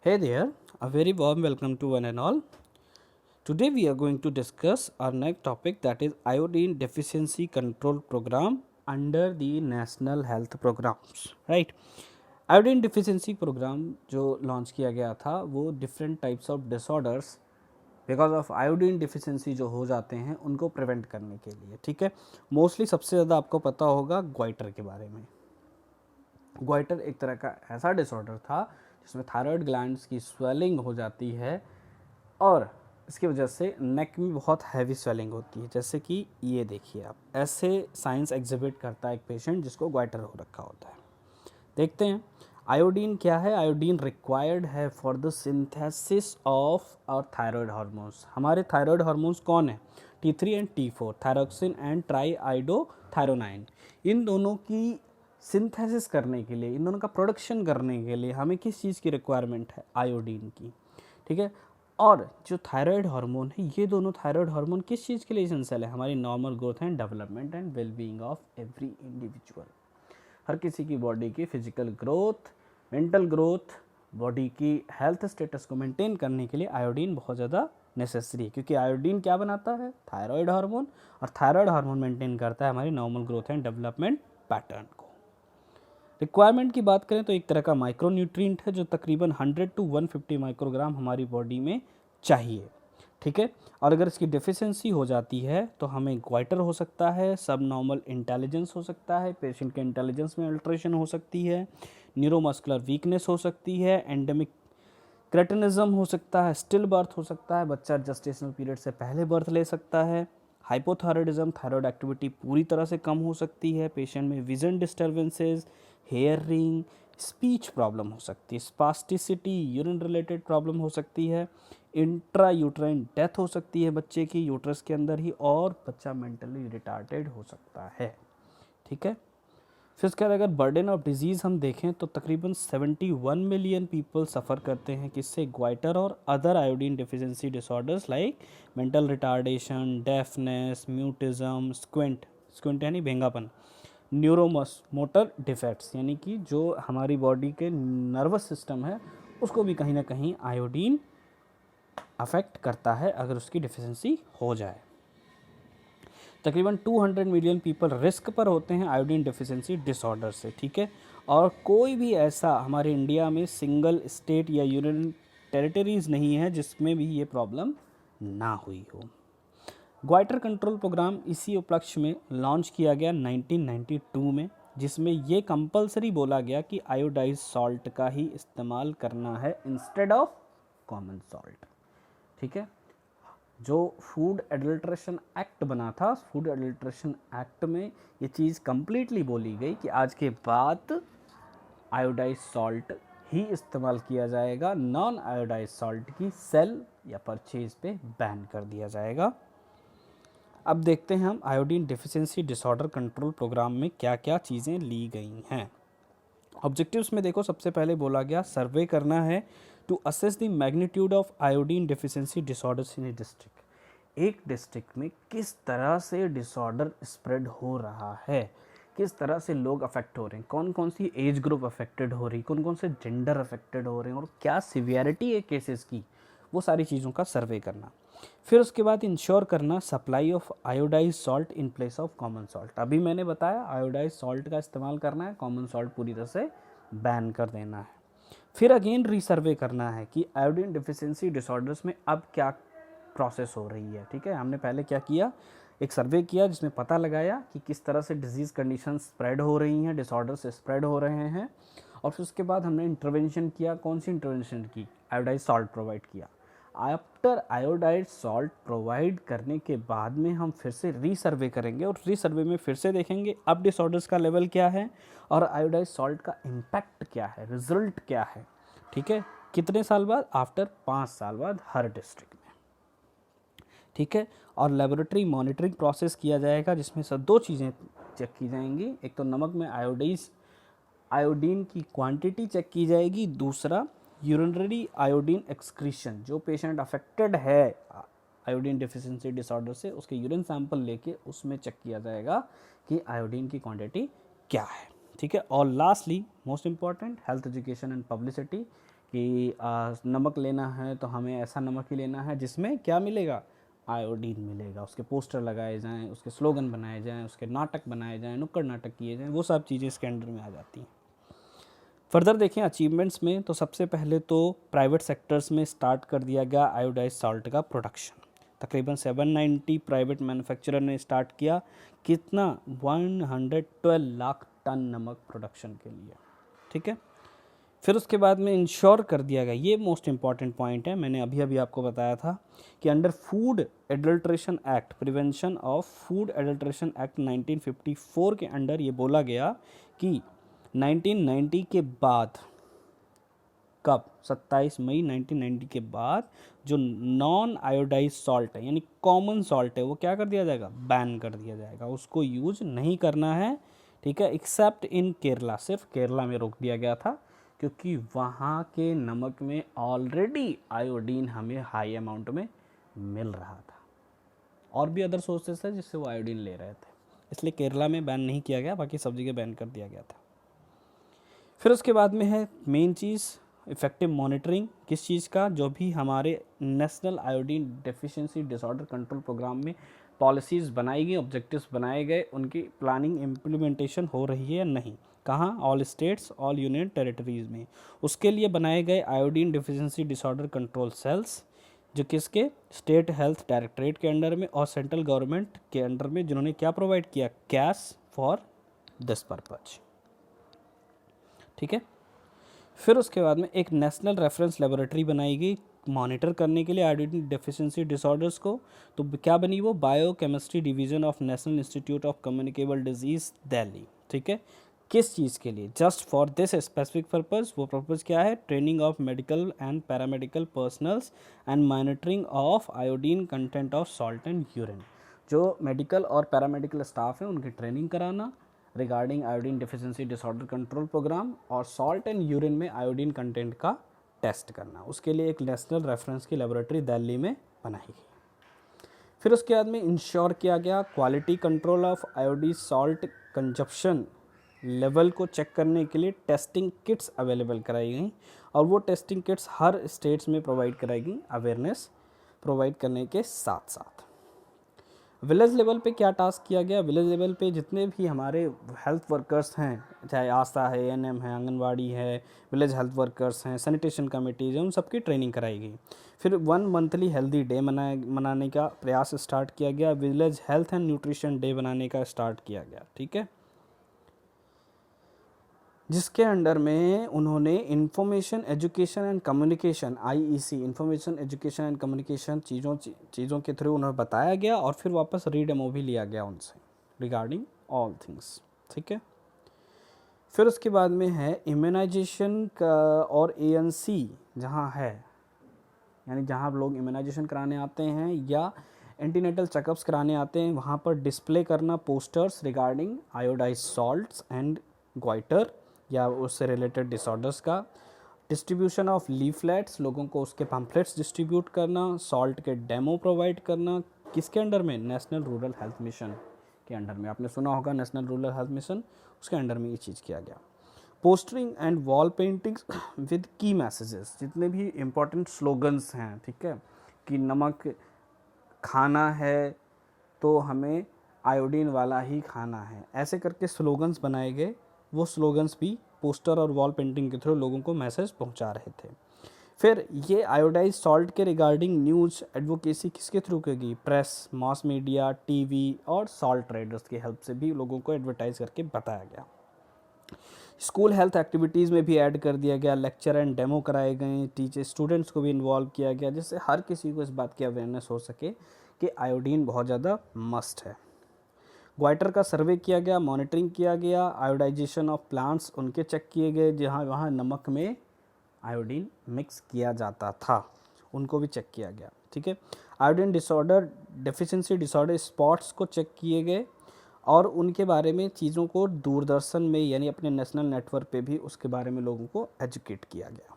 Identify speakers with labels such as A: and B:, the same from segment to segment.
A: Hey there, a very warm welcome to one and all. Today we are going to discuss our next topic, that is iodine deficiency control program under the National Health Programs, right? Iodine deficiency program जो launch किया गया था वो different types of disorders because of iodine deficiency जो हो जाते हैं उनको प्रिवेंट करने के लिए, ठीक है। मोस्टली सबसे ज़्यादा आपको पता होगा ग्वाइटर के बारे में। ग्वाइटर एक तरह का ऐसा डिसऑर्डर था जिसमें थायराइड ग्लैंड्स की स्वेलिंग हो जाती है और इसकी वजह से नेक में बहुत हैवी स्वेलिंग होती है। जैसे कि ये देखिए आप, ऐसे साइंस एग्जिबिट करता है एक पेशेंट जिसको ग्वाइटर हो रखा होता है। देखते हैं आयोडीन क्या है। आयोडीन रिक्वायर्ड है for the synthesis of our thyroid hormones. हमारे थायराइड हार्मोन्स कौन है? T3 and T4, thyroxine and triiodothyronine. इन दोनों की सिंथेसिस करने के लिए, इन दोनों का प्रोडक्शन करने के लिए हमें किस चीज़ की रिक्वायरमेंट है? आयोडीन की, ठीक है। और जो थायराइड हार्मोन है, ये दोनों थायराइड हार्मोन किस चीज़ के लिए एसेंशियल है? हमारी normal growth and development and wellbeing of every individual. हर किसी की बॉडी की physical growth, mental growth, body की हेल्थ स्टेटस को मेंटेन करने के लिए आयोडीन बहुत ज़्यादा नेसेसरी है, क्योंकि आयोडीन क्या बनाता है? थायराइड हार्मोन, और थायराइड हार्मोन मेंटेन करता है हमारी normal growth and development pattern को। रिक्वायरमेंट की बात करें तो एक तरह का माइक्रोन्यूट्रिएंट है जो तकरीबन 100 to 150 माइक्रोग्राम हमारी बॉडी में चाहिए, ठीक है। और अगर इसकी डेफिशिएंसी हो जाती है तो हमें ग्वाइटर हो सकता है, सब नॉर्मल इंटेलिजेंस हो सकता है, पेशेंट के इंटेलिजेंस में अल्ट्रेशन हो सकती है, न्यूरोमस्कुलर वीकनेस हो सकती है, एंडेमिक क्रेटिनिज्म हो सकता है, स्टिल बर्थ हो सकता है, बच्चा जेस्टेशनल पीरियड से पहले बर्थ ले सकता है, हाइपोथायरॉयडिज्म, थायराइड एक्टिविटी पूरी तरह से कम हो सकती है, पेशेंट में vision disturbances, hearing, speech problem हो सकती है, स्पास्टिसिटी, यूरिन रिलेटेड प्रॉब्लम हो सकती है, इंट्रा यूट्राइन डेथ हो सकती है बच्चे की यूट्रस के अंदर ही, और बच्चा मेंटली रिटार्टेड हो सकता है, ठीक है। फिर उसके बाद अगर बर्डन ऑफ डिजीज़ हम देखें तो तकरीबन 71 मिलियन पीपल सफ़र करते हैं किससे? ग्वाइटर और other iodine deficiency disorders like mental retardation, deafness, mutism, squint, squint यानी भेंगापन, न्यूरोमस मोटर डिफेक्ट्स, यानी कि जो हमारी बॉडी के नर्वस सिस्टम है उसको भी कहीं ना कहीं आयोडीन अफेक्ट करता है अगर उसकी डिफिशियंसी हो जाए। तकरीबन 200 मिलियन पीपल रिस्क पर होते हैं आयोडीन डिफिशियंसी डिसऑर्डर से, ठीक है। और कोई भी ऐसा हमारे इंडिया में सिंगल स्टेट या यूनियन टेरिटरीज़ नहीं है जिसमें भी ये प्रॉब्लम ना हुई हो। ग्वाइटर कंट्रोल प्रोग्राम इसी उपलक्ष्य में लॉन्च किया गया 1992 में, जिसमें ये कंपलसरी बोला गया कि आयोडाइज सॉल्ट का ही इस्तेमाल करना है इंस्टेड ऑफ कॉमन सॉल्ट, ठीक है। जो फूड एडल्ट्रेशन एक्ट बना था, फूड एडल्ट्रेशन एक्ट में ये चीज़ कंप्लीटली बोली गई कि आज के बाद आयोडाइज सॉल्ट ही इस्तेमाल किया जाएगा, नॉन आयोडाइज सॉल्ट की सेल या परचेज पे बैन कर दिया जाएगा। अब देखते हैं हम iodine deficiency disorder control programme में क्या क्या चीज़ें ली गई हैं। ऑब्जेक्टिव्स में देखो, सबसे पहले बोला गया सर्वे करना है to assess the magnitude of iodine deficiency disorders in a district. एक डिस्ट्रिक्ट में किस तरह से डिसऑर्डर स्प्रेड हो रहा है, किस तरह से लोग अफेक्ट हो रहे हैं, कौन कौन सी एज ग्रुप अफेक्टेड हो रही, कौन कौन से जेंडर अफेक्टेड हो रहे हैं और क्या सिवियरिटी है केसेस की, वो सारी चीज़ों का सर्वे करना। फिर उसके बाद इंश्योर करना supply of iodise salt in place of common salt. अभी मैंने बताया आयोडाइज सॉल्ट का इस्तेमाल करना है, कॉमन सॉल्ट पूरी तरह से बैन कर देना है। फिर अगेन रीसर्वे करना है कि आयोडीन डिफिशियंसी डिसऑर्डर्स में अब क्या प्रोसेस हो रही है, ठीक है। हमने पहले क्या किया, एक सर्वे किया जिसमें पता लगाया कि किस तरह से डिजीज़ कंडीशन स्प्रेड हो रही हैं, डिसऑर्डर से स्प्रेड हो रहे हैं, और फिर उसके बाद हमने इंटरवेंशन किया। कौन सी इंटरवेंशन की? आयोडाइज सॉल्ट प्रोवाइड किया। आफ्टर आयोडाइड सॉल्ट प्रोवाइड करने के बाद में हम फिर से रीसर्वे करेंगे और रीसर्वे में फिर से देखेंगे अब डिसऑर्डर्स का लेवल क्या है और आयोडाइड सॉल्ट का इम्पैक्ट क्या है, रिजल्ट क्या है, ठीक है। कितने साल बाद? आफ्टर 5 साल बाद हर डिस्ट्रिक्ट में, ठीक है। और लेबोरेटरी मॉनिटरिंग प्रोसेस किया जाएगा जिसमें सब 2 चीज़ें चेक की जाएंगी। एक तो नमक में आयोडीन की क्वांटिटी चेक की जाएगी, दूसरा यूरिनरी आयोडीन एक्सक्रीशन। जो पेशेंट अफेक्टेड है आयोडीन डिफिशियंसी डिसऑर्डर से, उसके यूरिन सैंपल लेके उसमें चेक किया जाएगा कि आयोडीन की क्वांटिटी क्या है, ठीक है। और lastly most important health education and publicity, कि नमक लेना है तो हमें ऐसा नमक ही लेना है जिसमें क्या मिलेगा, आयोडीन मिलेगा। उसके पोस्टर लगाए जाएं, उसके स्लोगन बनाए जाएं, उसके नाटक बनाए जाएं, नुक्कड़ नाटक किए जाएं, वो सब चीज़ें इसके अंडर में आ जाती हैं। फर्दर देखें अचीवमेंट्स में, तो सबसे पहले तो प्राइवेट सेक्टर्स में स्टार्ट कर दिया गया आयोडाइज सॉल्ट का प्रोडक्शन। तकरीबन 790 प्राइवेट मैन्युफैक्चरर ने स्टार्ट किया, कितना, 112 लाख टन नमक प्रोडक्शन के लिए, ठीक है। फिर उसके बाद में इंश्योर कर दिया गया, ये मोस्ट इंपॉर्टेंट पॉइंट है, मैंने अभी अभी आपको बताया था कि under food adulteration act, prevention of food adulteration act 1954 के अंडर ये बोला गया कि 1990 के बाद, कब, 27 मई 1990 के बाद जो नॉन आयोडाइज सॉल्ट है यानी कॉमन सॉल्ट है वो क्या कर दिया जाएगा, बैन कर दिया जाएगा, उसको यूज नहीं करना है, ठीक है। एक्सेप्ट इन केरला, सिर्फ केरला में रोक दिया गया था क्योंकि वहाँ के नमक में ऑलरेडी आयोडीन हमें हाई अमाउंट में मिल रहा था, और भी अदर सोर्सेस है जिससे वो आयोडीन ले रहे थे, इसलिए केरला में बैन नहीं किया गया, बाकी सब जगह बैन कर दिया गया था। फिर उसके बाद में है मेन चीज़ इफेक्टिव मॉनिटरिंग, किस चीज़ का, जो भी हमारे national iodine deficiency disorder control programme में पॉलिसीज़ बनाई गई, ऑब्जेक्टिव्स बनाए गए, उनकी प्लानिंग इम्प्लीमेंटेशन हो रही है या नहीं, कहाँ, all states all union territories में। उसके लिए बनाए गए iodine deficiency disorder control cells, जो किसके, स्टेट हेल्थ डायरेक्टरेट के अंडर में और सेंट्रल गवर्नमेंट के अंडर में, जिन्होंने क्या प्रोवाइड किया, कैश फॉर दिस पर्पज, ठीक है। फिर उसके बाद में एक नेशनल रेफरेंस लेबोरेटरी बनाई गई मॉनिटर करने के लिए आयोडीन डेफिशिएंसी डिसऑर्डर्स को। तो क्या बनी वो, biochemistry division of national institute of communicable disease Delhi, ठीक है। किस चीज़ के लिए, just for this specific purpose. वो पर्पज़ क्या है, training of medical and paramedical personnels and monitoring of iodine content of salt and urine. जो मेडिकल और पैरामेडिकल स्टाफ हैं उनकी ट्रेनिंग कराना regarding iodine deficiency disorder control programme, और salt and urine में आयोडीन कंटेंट का टेस्ट करना, उसके लिए एक नेशनल रेफरेंस की लेबोरेटरी दिल्ली में बनाई गई। फिर उसके बाद में इंश्योर किया गया quality control of iodine salt consumption level को चेक करने के लिए टेस्टिंग किट्स अवेलेबल कराई गई, और वो टेस्टिंग किट्स हर स्टेट्स में प्रोवाइड कराई गई, अवेयरनेस प्रोवाइड करने के साथ साथ। विलेज लेवल पे क्या टास्क किया गया, विलेज लेवल पे जितने भी हमारे हेल्थ वर्कर्स हैं, चाहे आशा है, एएनएम है, आंगनवाड़ी है, विलेज हेल्थ वर्कर्स हैं, सैनिटेशन कमेटीज हैं, उन सबकी ट्रेनिंग कराई गई। फिर 1 मंथली हेल्दी डे मनाने का प्रयास स्टार्ट किया गया, village health and nutrition day बनाने का स्टार्ट किया गया, ठीक है, जिसके अंडर में उन्होंने information education and communication, IEC, information education and communication चीज़ों के थ्रू उन्हें बताया गया, और फिर वापस रीडेमो भी लिया गया उनसे रिगार्डिंग ऑल थिंग्स, ठीक है। फिर उसके बाद में है इम्यूनाइजेशन का, और एएनसी जहाँ है, यानी जहाँ लोग इम्यूनाइजेशन कराने आते हैं या एंटीनेटल चेकअप्स कराने आते हैं, वहाँ पर डिस्प्ले करना posters regarding iodise salts and goitre या उससे रिलेटेड डिसऑर्डर्स का, डिस्ट्रीब्यूशन ऑफ लीफलेट्स, लोगों को उसके पम्फलेट्स डिस्ट्रीब्यूट करना, सॉल्ट के डेमो प्रोवाइड करना, किसके अंडर में, नेशनल रूरल हेल्थ मिशन के अंडर में, आपने सुना होगा नेशनल रूरल हेल्थ मिशन, उसके अंडर में ये चीज़ किया गया। Postering and wall paintings with की मैसेजेस, जितने भी इम्पोर्टेंट स्लोगन्स हैं, ठीक है, कि नमक खाना है तो हमें आयोडीन वाला ही खाना है, ऐसे करके स्लोगन्स बनाए गए, वो स्लोगन्स भी पोस्टर और वॉल पेंटिंग के थ्रू लोगों को मैसेज पहुंचा रहे थे। फिर ये आयोडाइज सॉल्ट के रिगार्डिंग न्यूज़ एडवोकेसी किसके थ्रू की, प्रेस, मास मीडिया, टीवी और सॉल्ट ट्रेडर्स की हेल्प से भी लोगों को एडवर्टाइज करके बताया गया। स्कूल हेल्थ एक्टिविटीज़ में भी ऐड कर दिया गया, लेक्चर एंड डेमो कराए गए, टीचर स्टूडेंट्स को भी इन्वॉल्व किया गया, जिससे हर किसी को इस बात की अवेयरनेस हो सके कि आयोडीन बहुत ज़्यादा मस्ट है। ग्वाइटर का सर्वे किया गया, मॉनिटरिंग किया गया, आयोडाइजेशन ऑफ प्लांट्स उनके चेक किए गए जहाँ वहाँ नमक में आयोडीन मिक्स किया जाता था, उनको भी चेक किया गया, ठीक है। Iodine disorder deficiency disorder spots को चेक किए गए, और उनके बारे में चीज़ों को दूरदर्शन में यानी अपने नेशनल नेटवर्क पे भी उसके बारे में लोगों को एजुकेट किया गया।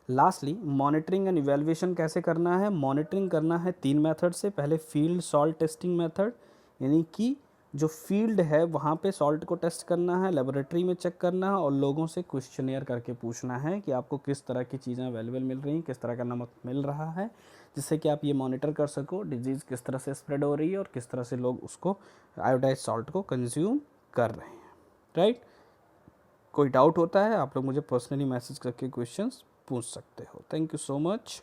A: लास्टली मॉनिटरिंग एंड इवेल्युएशन कैसे करना है, मॉनिटरिंग करना है 3 मेथड से। पहले फील्ड सॉल्ट टेस्टिंग मेथड, यानी कि जो फील्ड है वहाँ पे सॉल्ट को टेस्ट करना है, लेबोरेटरी में चेक करना है और लोगों से क्वेश्चनियर करके पूछना है कि आपको किस तरह की चीज़ें अवेलेबल मिल रही हैं, किस तरह का नमक मिल रहा है, जिससे कि आप ये मॉनिटर कर सको डिजीज़ किस तरह से स्प्रेड हो रही है और किस तरह से लोग उसको आयोडाइज सॉल्ट को कंज्यूम कर रहे हैं, राइट। कोई डाउट होता है आप लोग मुझे पर्सनली मैसेज करके क्वेश्चंस पूछ सकते हो। Thank you so much.